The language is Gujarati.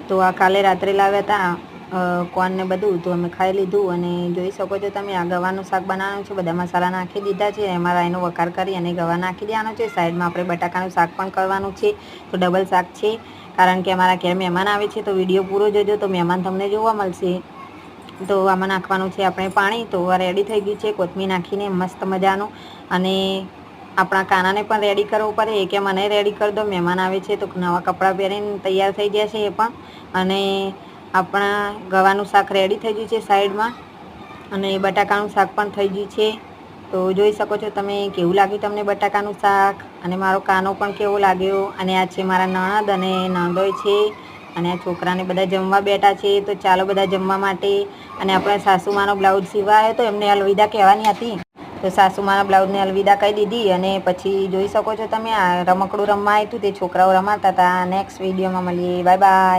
તો આ કાલે રાત્રે લાવ્યા હતા કોર્ન ને બધું, તો અમે ખાઈ લીધું. અને જોઈ શકો છો તમે, આ ગવાનું શાક બનાવવાનું છે. બધા મસાલા નાખી દીધા છે. એમાં રાઈનો વઘાર કરી અને ગવા નાખી દેવાનો છે. સાઈડમાં આપણે બટાકાનું શાક પણ કરવાનું છે. તો ડબલ શાક છે, કારણ કે અમારા ઘેર મહેમાન આવે છે. તો વિડીયો પૂરો જોજો, તો મહેમાન તમને જોવા મળશે. તો આમાં નાખવાનું છે આપણે પાણી. તો આ રેડી થઈ ગયું છે, કોથમીર નાખીને મસ્ત મજાનું. અને આપણા કાનાને પણ રેડી કરવો પડે, કે મને રેડી કરી દો, મહેમાન આવે છે. તો નવા કપડાં પહેરીને તૈયાર થઈ ગયા છે એ પણ. અને આપણા ગવાનું શાક રેડી થઈ ગયું છે સાઈડમાં. અને બટાકાનું શાક પણ થઈ ગયું છે. તો જોઈ શકો છો તમે, કેવું લાગ્યું તમને બટાકાનું શાક, અને મારો કાનો પણ કેવો લાગ્યો. અને આ છે મારા નણંદ અને નણંદોય છે. અને આ છોકરાને બધા જમવા બેઠા છે. તો ચાલો બધા જમવા માટે. અને આપણા સાસુમાનો બ્લાઉઝ સીવા આવ્યો, તો એમને અલવિદા કહેવાની હતી. તો સાસુમાના બ્લાઉઝને અલવિદા કહી દીધી. અને પછી જોઈ શકો છો તમે, આ રમકડું રમવા આવ્યું હતું, તે છોકરાઓ રમાતા હતા. નેક્સ્ટ વિડીયોમાં મળીએ. Bye bye.